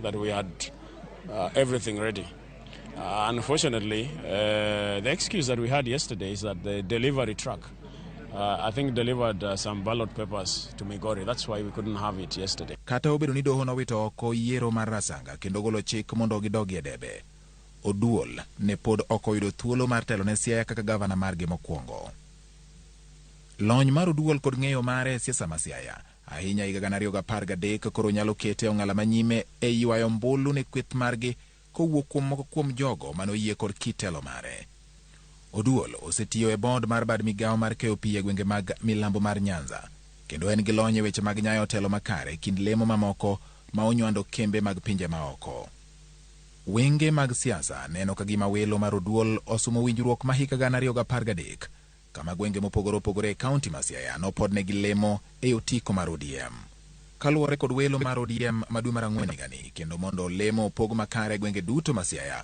that we had everything ready. Unfortunately, the excuse that we had yesterday is that the delivery truck I think delivered some ballot papers to Migori. That's why we couldn't have it yesterday. Kata obedo ni doho nowito oko yiero mar Rasanga kendo golo chik mondo gidogi e debe, Oduol ne pod ok oyudo thuolo mar telo ne Siaya kaka gavana margi mokwongo. Lony mar Oduol kod ng'eyo mare siasa ma Siaya ahinya higa 2013 koro nyalo kete ong'ala manyime e ywayo ombulu ne kweth margi kowuok kuom moko kuom jogo manoyie kod kitelo mare. Oduol osetiyo e bond mar bad migawo mar KOP e gwenge mag milambo mar Nyanza, kendo en gi lony e weche mag nyayo telo makare kind lemo mamoko ma onywando kembe mag pinje maoko. Wenge mag siasa neno kagima welo mar Oduol osumo winjruok ma higa 2013 kama gwenge mopogore opogore e kaunti ma Siaya nopod ne gi lemo e otiko mar ODM. Kaluwore kod welo mar ODM madwe mar ang'wen higani kendo mondo lemo opog makare gwenge duto ma Siaya,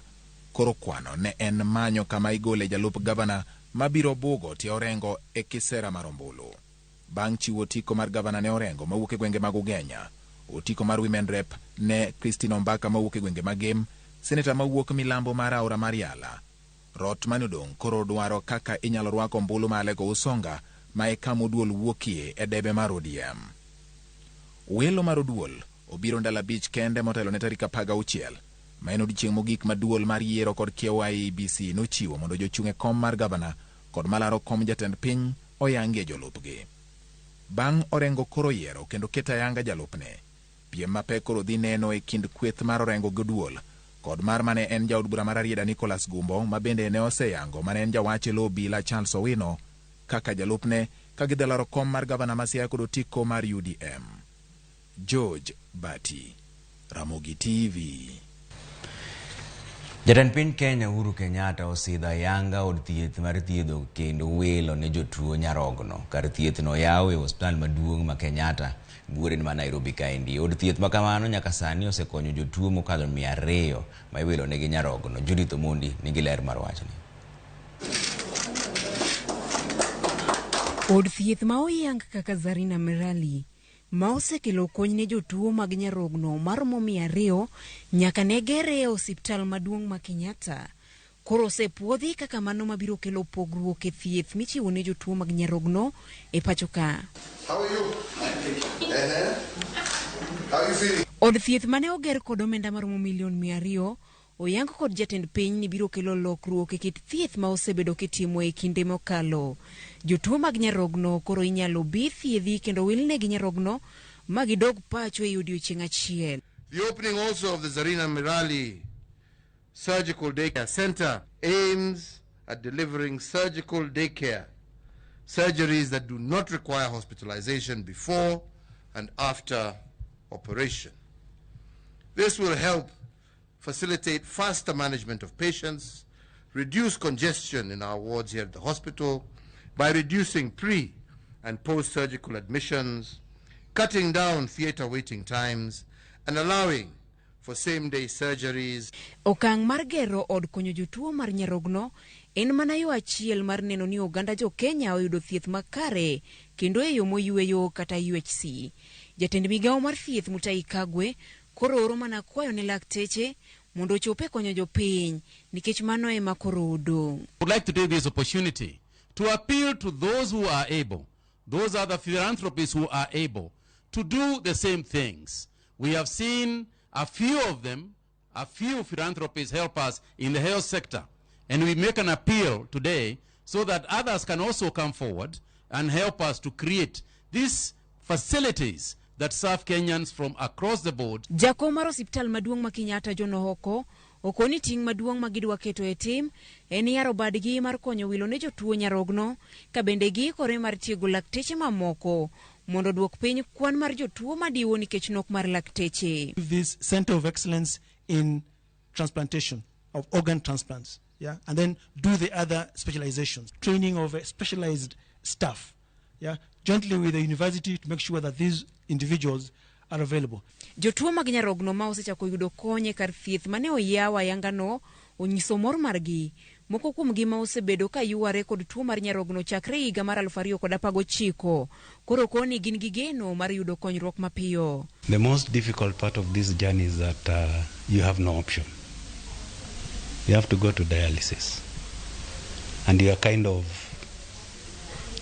koro kwano ne en manyo kama igole jalup gavana mabiro bugo tie Orengo e kisera mar ombulu. Bang' chiwo otiko mar gavana ne Orengo mawuok e gwenge mag Ugenya, otiko mar Women Rep ne Christine Ombaka mawuok e gwenge mag Gem, seneta mawuok milambo mar Aora mar Yala. Rot manodong' koro dwaro kaka inyalo rwako ombulu ma Alego Usonga ma e kama Oduol wuokie e debe mar ODM. Welo mar Oduol obiro ndalo 5 kende motelo ne tarik 16 ma en odiechieng' mogik ma duol mar yiero kod kiewo IEBC nochiwo mondo jochung' e kom mar gavana kod malaro kom jatend piny oyangie jolupgi. Bang' Orengo koro yiero kendo keto ayanga jalupne, piem mapek koro dhi neno e kind kweth mar Orengo gi Oduol kod mar mane en jaod bura mar Arieda Nicholas Gumbo ma bende ne oseyango mane en jawach e lo obila Charles Owino kaka jalupne ka gidhi laro kom mar gavana ma Siaya kod otiko mar UDM. George Bati, Ramogi TV. Jatend piny Kenya Uhuru Kenyatta osidho ayanga od thieth mar thiedho kendo welo ne jotuo nyarogno. Kar thieth no yaw e hospital maduong' ma Kenyatta buore ma Nairobi kaendi. Od thieth ma kamano nyaka sani osekonyo jotuo mokalo 200 ma iwelo negi nyarogno. Judith Omondi nigi ler mar wachni. Od thieth ma oyang kaka Zarina Mirali ma osekelo kony ne jotuo mag nyarogno maromo 200 nyaka ne gere e osiptal maduong' ma Kenyatta. Koro osepuodhi kaka mano mabiro kelo pogruok e thieth michiwo ne jotuo mag nyarogno e pacho ka. How are you? How are you feeling? Od thieth mane oger kod omenda maromo $200,000 oyango kod jatend piny ni biro kelo lokruok e kit thieth ma osebedo kitimo e kinde mokalo. Jotuo mag nyarogno koro inyalo bi thiedhi kendo wilnegi nyarogno ma gidog pacho e odiechieng' achiel. The opening also of the Zarina Mirali Surgical Daycare Center aims at delivering surgical daycare, surgeries that do not require hospitalization before and after operation. This will help facilitate faster management of patients, reduce congestion in our wards here at the hospital by reducing pre- and post-surgical admissions, cutting down theater waiting times, and allowing for same-day surgeries. Okang' mar gero od konyo jotuo mar nyarogno en mana yo achiel mar neno ni oganda jo Kenya oyudo thieth makare kendo e yo moyueyo kata UHC. Jatend migawo mar thieth Mutahi Kagwe koro oro mana kwayo ne lakteche mondo chope konyo jopiny nikech mano ema koro odong'. I would like to take this opportunity to appeal to those who are able, those are the philanthropists who are able to do the same things. We have seen a few of them, a few philanthropists help us in the health sector. And we make an appeal today so that others can also come forward and help us to create these facilities that serve Kenyans from across the board. Jakom mar osiptal maduong' ma Kenyatta Jono Hoko okoni ting' maduong' ma gidwa keto e tim en yaro badgi mar konyo wilo ne jotuo nyarogno ka bende giikore mar tiego lakteche mamoko mondo duok piny kwan mar jotuo madiwo nikech nok mar lakteche. This center of excellence in transplantation of organ transplants, yeah, and then do the other specializations, training of specialized staff, yeah, jointly with the university to make sure that these individuals are available. Jotuo mag nyarogno ma osechako yudo konye kar thieth mane oyawa yangano onyiso mor margi. Moko kuom gima osebedo ka yuare kod tuo mar nyarogno chakre higa mar 2019 koro koni gin gi geno mar yudo konyruok mapiyo. The most difficult part of this journey is that you have no option. You have to go to dialysis and you are kind of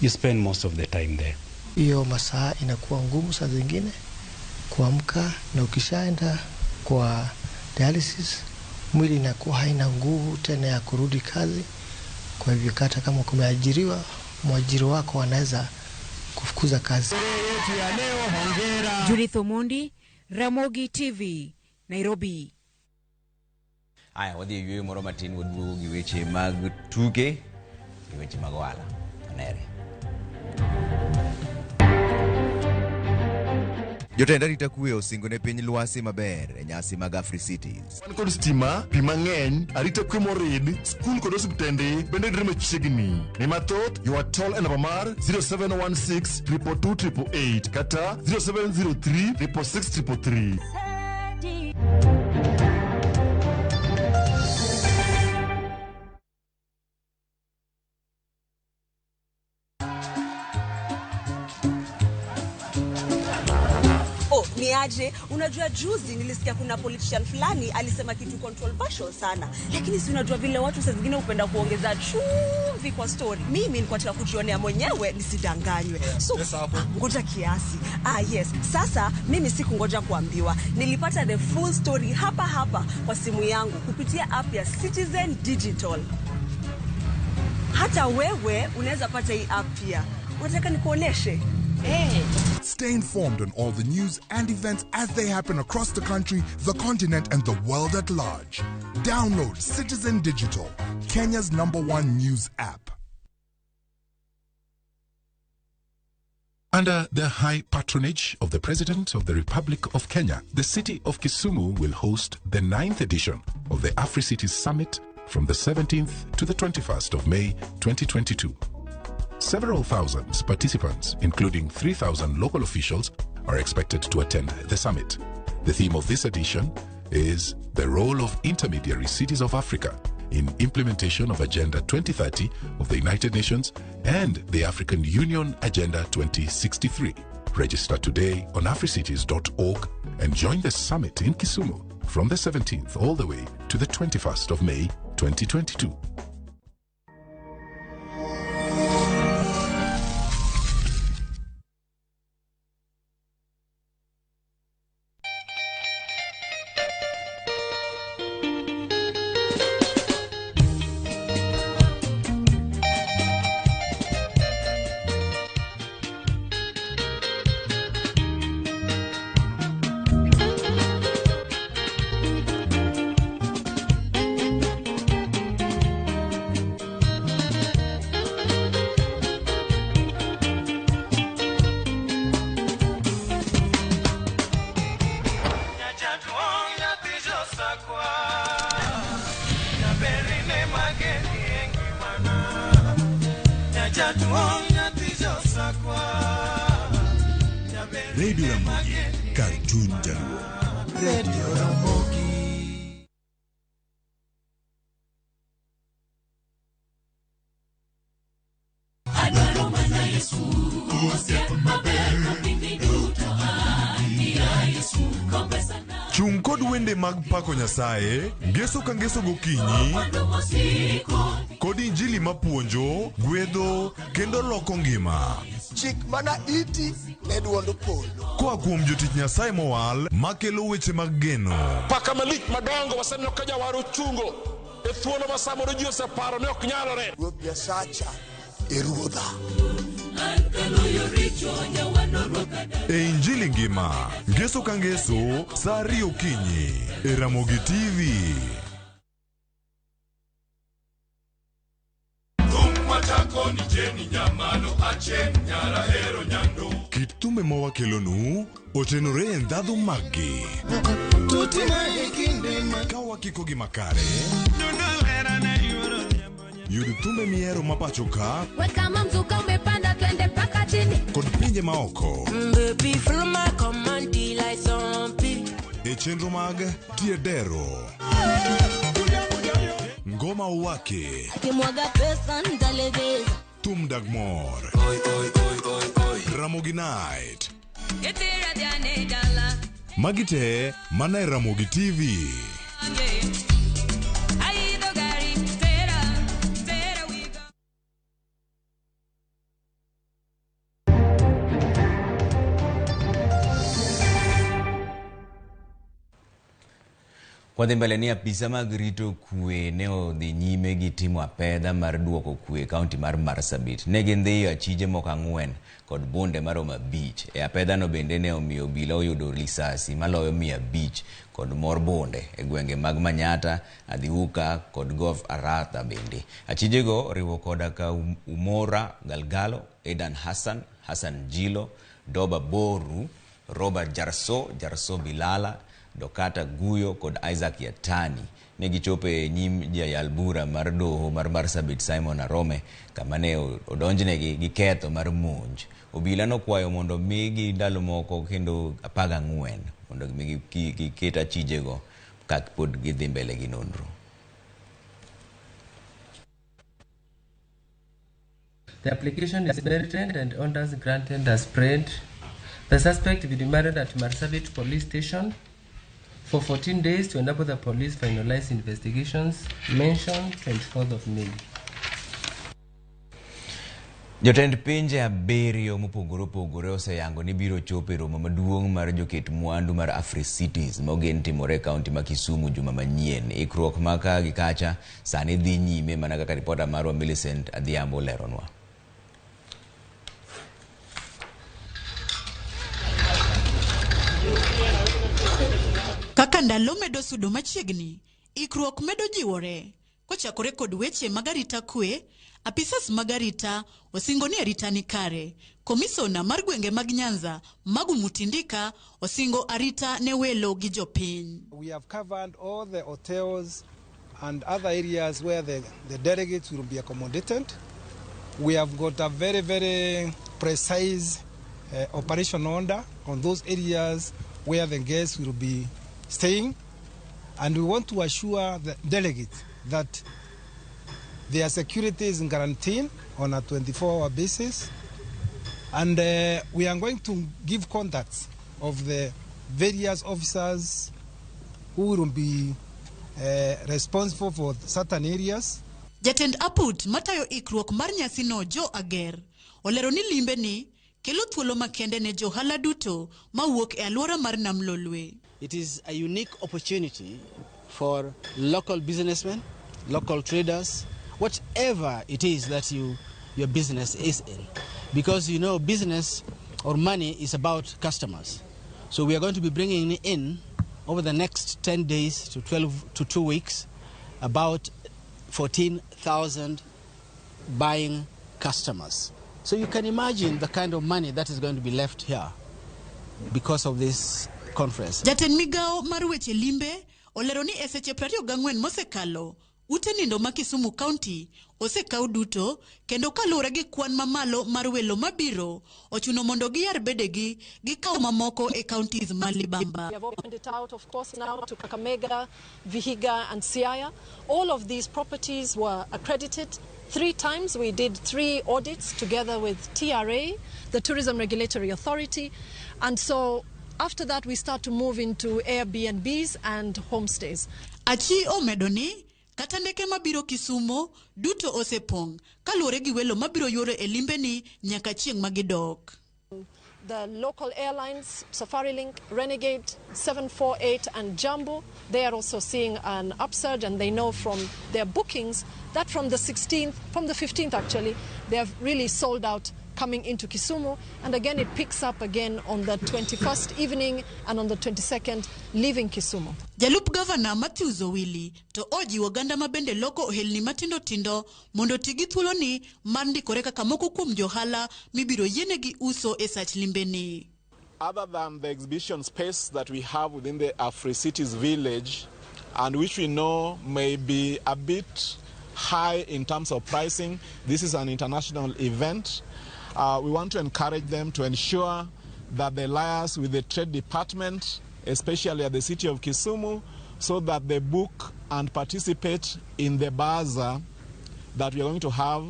you spend most of the time there. Hiyo masaa inakuwa ngumu saa zingine kuamka, na ukishaenda kwa dialysis mwili inakuwa haina nguvu tena ya kurudi kazi. Kwa hivyo hata kama kumeajiriwa, mwajiri wako anaweza kufukuza kazi. Judith Omondi, Ramogi TV, Nairobi. Aya, wadhi yuwe moro matin waduogo gi weche mag tuke, gi weche mag ohala. Anere. Jotend arita kwe osingo ne piny lwasi maber e nyasi mag Africities. Wan kod stima, pi mang'eny, arita kwe morid, skul kod osiptende bende dire machiegni. Ni mathoth, you are told e namba mar 0716 222 888 kata 0703 666 333. Niaje, unajua juzi nilisikia kuna politician fulani alisema kitu controversial sana, lakini si unajua vile watu saa zingine upenda kuongeza chumvi kwa story. Mimi nilikuwa nataka kujionea mwenyewe nisidanganywe. So ngoja kiasi. Yes, sasa mimi sikungoja kuambiwa. Nilipata the full story hapa kwa simu yangu kupitia app ya Citizen Digital. Hata wewe unaweza pata hii app pia. Unataka nikuoneshe? Stay informed on all the news and events as they happen across the country, the continent, and the world at large. Download Citizen Digital, Kenya's #1 news app. Under the high patronage of the President of the Republic of Kenya, the city of Kisumu will host the 9th edition of the Africities Summit from the 17th to the 21st of May 2022. Several thousand participants, including 3,000 local officials, are expected to attend the summit. The theme of this edition is the role of intermediary cities of Africa in implementation of Agenda 2030 of the United Nations and the African Union Agenda 2063. Register today on africities.org and join the summit in Kisumu from the 17th all the way to the 21st of May 2022. Radio Ramogi, Cartoon Jaluo. Radio Ramogi. Chung kod wende mag pako Nyasaye, ngeso ka ngeso gokinyi, kod injili mapuonjo, gwedho, kendo loko ngima. Chik mana iti ne duondo polo. Koa kuom jotich Nyasaye mowal, makelo weche mag geno. Paka malich madongo waseneno ka jawaro chungo. E thuolo ma samoro ji oseparo ne ok nyalore. Ruoth Nyasacha e ruodha. E injili ngima, ngeso ka ngeso, saa 2 okinyi, e Ramogi TV. Kit thumbe mawakelonu otenore e ndhadhu maggi. Ka wakiko gi makare, yud thumbe miero mapacho ka, kama mzuka umepanda twende mpaka chini, kod pinje maoko. Baby follow my command like zombie. E chenro mag tiedero, ngoma uwake, akimwaga pesa ndaleveza, thum dagmor, Ramogi Night, magite mana e Ramogi TV. Kwadhi mbele ni apisa mag rito kwe ne odhi nyime gi timo apedha mar duoko kwe kaunti mar Marsabit. Ne gindhiyo achije moko 4 kod bonde maromo 5. E apedha no bende ne omiyo obila oyudo risasi maloyo 500 kod mor bonde e gwenge mag Manyata, Adhiuka kod Gof Aratha bende. Achije go riwo koda ka Umora Galgalo, Edan Hassan, Hassan Jilo, Doba Boru, Robert Jarso Bilala, Dokata Guyo kod Isaac Yatani. Ne gichope nyim jayal bura mar doho mar Marsabit Simon Arome kama ne odonjnegi gi ketho mar monj. Obila nokwayo mondo migi ndalo moko kendo 14 mondo migi giketa chijego kak pod gidhi mbele gi nonro. The application is merited and orders granted as spread. The suspect will be remanded at Marsabit Police Station for 14 days to enable the police finalize investigations mentioned 24th of May. Jotend pinje abiriyo mopogore oseyango ni biro chopo e romo maduong' mar joket mwandu mar Africities mogen timore kaunti ma Kisumu juma manyien. Ikruok maka gi kacha sani dhi nyime mana kaka ripota marwa Millicent Adhiambo leronwa. Kaka ndalo medo sudo machiegni, ikruok medo jiwore. Kochakore kod weche magarita kwe, apisas magarita osingo ni arita ni kare. Komisona mar gwenge mag Nyanza Magu Mutindika osingo arita ne welo gi jopiny. We have covered all the hotels and other areas where the delegates will be accommodated. We have got a very, very precise operation order on those areas where the guests will be staying, and we want to assure the delegates that their security is guaranteed on a 24-hour basis, and we are going to give contacts of the various officers who will be responsible for certain areas. Jatend Aput matayo ikruok mar nyasino Jo Ager olero ni limbe ni kelo thuolo makende ne johala duto mawuok e alwora mar Nam Lolwe. It is a unique opportunity for local businessmen, local traders, whatever it is that your business is in. Because you know business or money is about customers. So we are going to be bringing in over the next 10 days to 12 to 2 weeks about 14,000 buying customers. So you can imagine the kind of money that is going to be left here because of this conference. Jatend migao mar weche limbe olero ni eseche 24 mosekalo ute nindo ma Kisumu County osekaw duto kendo kalure gi kwan mamalo mar welo mabiro ochuno mondo giyar bedegi gikaw mamoko e counties ma Libamba. We have opened it out, of course, now to Kakamega, Vihiga and Siaya. All of these properties were accredited 3 times. We did 3 audits together with TRA, the Tourism Regulatory Authority, and so after that we start to move into Airbnbs and homestays. Achi omedoni kata ndeke mabiro Kisumo duto osepong kalure gi welo mabiro yore e limbe ni nyaka chieng' magidok. The local airlines, Safarilink, Renegade, 748 and Jumbo, they are also seeing an upsurge, and they know from their bookings that from the 15th actually, they have really sold out coming into Kisumu, and again it picks up again on the 21st evening and on the 22nd leaving Kisumu. Jalup Governor Matthew Zowili to oji waganda mabende loko ohelni matindo tindo mondo tigi thuolo ni mandi koreka kamoko kuom johala mibiro yenegi uso e sach limbeni. Other than the exhibition space that we have within the Africities village, and which we know may be a bit high in terms of pricing, this is an international event. We want to encourage them to ensure that they liaise with the trade department, especially at the city of Kisumu, so that they book and participate in the bazaar that we are going to have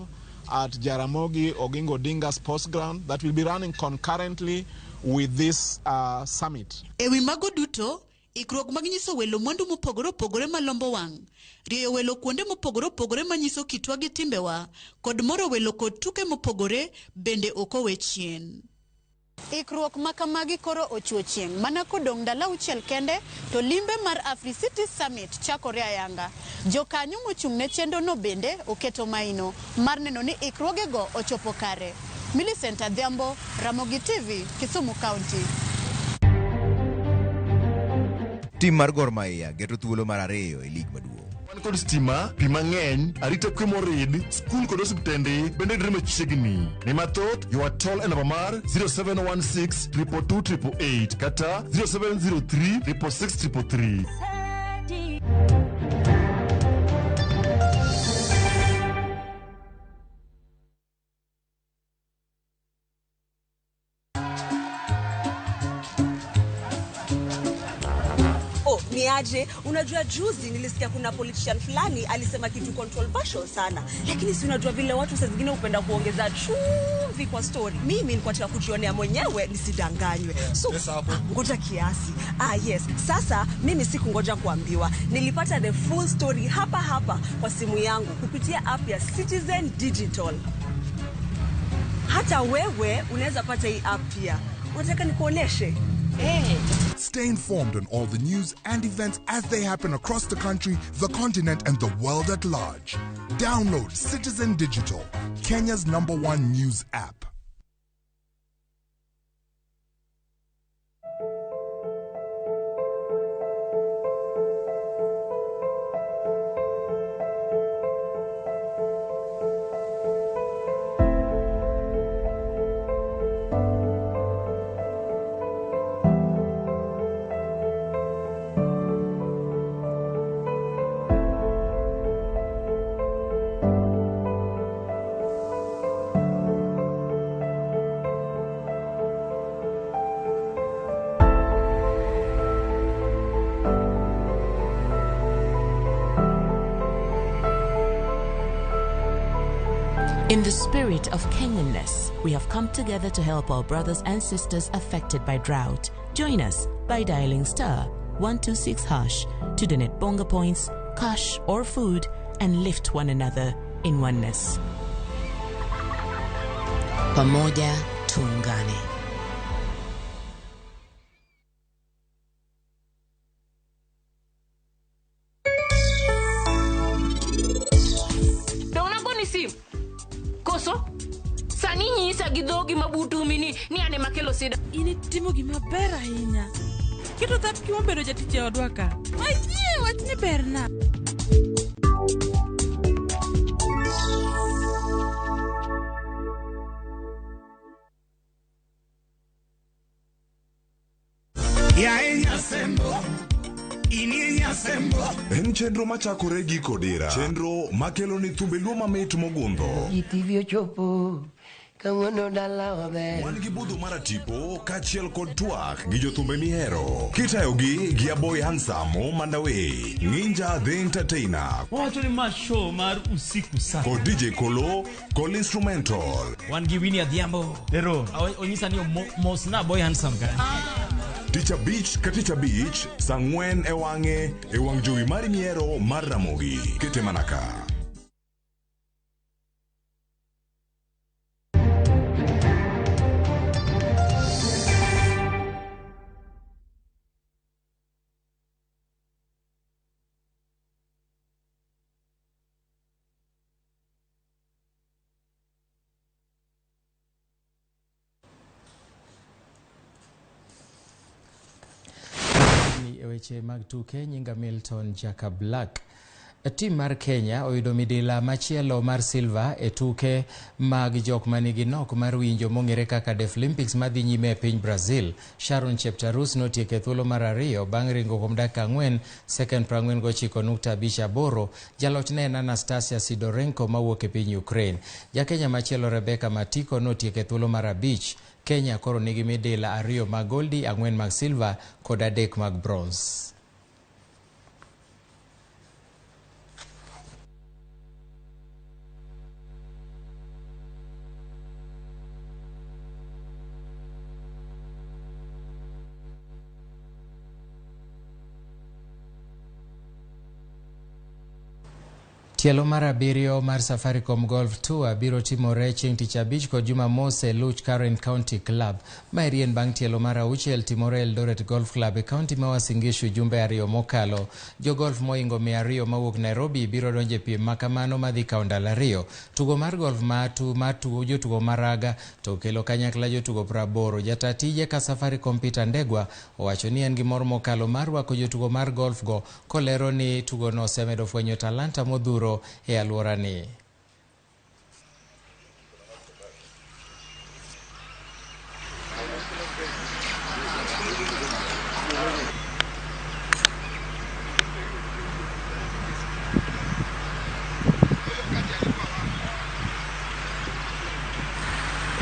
at Jaramogi Oginga Odinga Sports Ground that will be running concurrently with this summit. Ewi mago duto, ikruok magnyiso welo mwandu mopogore malombo wang', rieyo welo kuonde mopogore manyiso kitwa gi timbewa, kod moro welo kod tuke mopogore bende okowe chien. Ikruok makamagi koro ochuo chieng' mana kodong' ndalo 6 kende to limbe mar Africities Summit chakore ayanga. Jokanyo mochung' ne chendo no bende oketo maino mar neno ni ikruogego ochopo kare. Millicent Adhiambo, Ramogi TV, Kisumu County. Tim mar Gor Mahia geto thuolo mar 2 e lig maduong'. Wan kod stima, pi mang'eny, arita kwe morid, skul kod osiptende bende dire machiegni. Ni mathoth, ywa tol e namba mar 0716 222 888 kata 0703 66333. Niaje, unajua juzi nilisikia kuna politician fulani alisema kitu controversial sana, lakini si unajua vile watu saa zingine upenda kuongeza chumvi kwa story. Mimi nilikuwa nataka kujionea mwenyewe nisidanganywe. So ngoja kiasi. Yes, sasa mimi sikungoja kuambiwa. Nilipata the full story hapa kwa simu yangu kupitia app ya Citizen Digital. Hata wewe unaweza pata hii app pia. Unataka nikuoneshe? Stay informed on all the news and events as they happen across the country, the continent, and the world at large. Download Citizen Digital, Kenya's #1 news app. In the spirit of Kenyanness, we have come together to help our brothers and sisters affected by drought. Join us by dialing *126# to donate bonga points, cash or food, and lift one another in oneness. Pamoja tuungane. Gidogi mabutu mini ni ane makelo sida. Ini timo gima ber ahinya. Kito tap kiwa bedo jatiche odwa ka. Ayie wach ni berna. En chenro machakore gi kodira. Chenro makelo ni thumbe luo mamit mogundho. Itivyo chopo. Wan gi budho mar tipo kachiel kod twak gi jothumbe mihero. Kitayogi gi Aboy Hansamo Mandawe, Ninja the Entertainer. Wacho ni ma show mar usiku sana. Kod DJ Kolo, Kol Instrumental. Wan gi Winnie Adhiambo. Ero. Onyisa ni mos na Aboy Hansam ka. Ticha Beach ka Ticha Beach, sangwen e wang jowi mari miero mar Ramogi. Kete manaka. Weche mag tuke nyinga Milton Jaka Black. Tim mar Kenya oyudo midila machielo mar silver e tuke mag jok manigi nok mar winjo mong'ere kaka Deaflympics madhi nyime e piny Brazil. Sharon Cheptarus notieko e thuolo mar 2 bang' ringo kuom dakika 4 second 49.58. Jaloch ne en Anastasia Sidorenko mawuok e piny Ukraine. Jakenya machielo Rebecca Matiko notieko e thuolo mar 5. Kenya koro nigi midila 2 mag goldi, 4 mag silver kod 3 mag bronze. Tielo mar abiriyo mar Safaricom Golf Tour biro timore chieng' tich abich kod Jumamos e Luch Karen County Club. Mairien bang' tielo mar auchiel timore Eldoret Golf Club e kaunti ma Uasin Gishu jumbe ariyo mokalo. Jogolf moingo 200 mawuok Nairobi biro donjo e piem makamano madhi kawo ndalo ariyo. Tugo mar golf matugo jotugo maraga to kelo kanyakla jotugo 80. Jata tije ka Safaricom Peter Ndegwa owacho ni en gi mor mokalo mar rwako jotugo mar golf go, kolero ni tugono osemedo fwenyo talanta modhuro e alworani.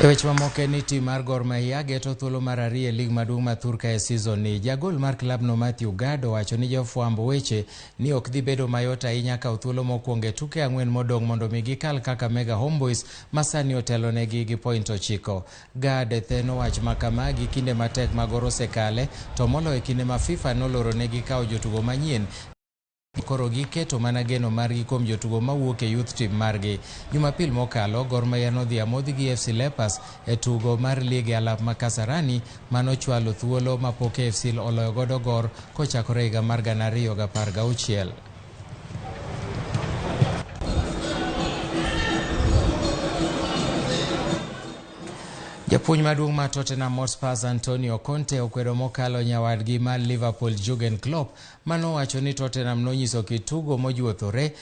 E weche mamoko ni tim mar Gor Mahia geto thuolo mar ariyo e lig maduong' ma Thurka e season ni. Jagol mar klabno Matthew Gado wacho ni jofwamb weche ni ok dhi bedo mayot ahinya kawo thuolo mokwongo e tuke 4 modong' mondo mi gikal kaka Mega Homeboys ma sani otelonegi gi point 9. Gado theno wach makama gi kinde matek ma Gor osekale to molo e kinde ma FIFA noloro negi kawo jotugo manyien. Koro giketo mana geno margi kuom jotugo mawuok e youth team margi. Jumapil mokalo Gor Mahia nodhi amodhi gi FC Leopards e tugo mar lig alap ma Kasarani manochwalo thuolo ma pok FC oloyo godo Gor kochakore higa mar 2016. Japuonj maduong' ma Tottenham Hotspur Antonio Conte okwedo mokalo nyawadgi mar Liverpool Jurgen Klopp manowacho ni Tottenham nonyiso kitugo mojuothore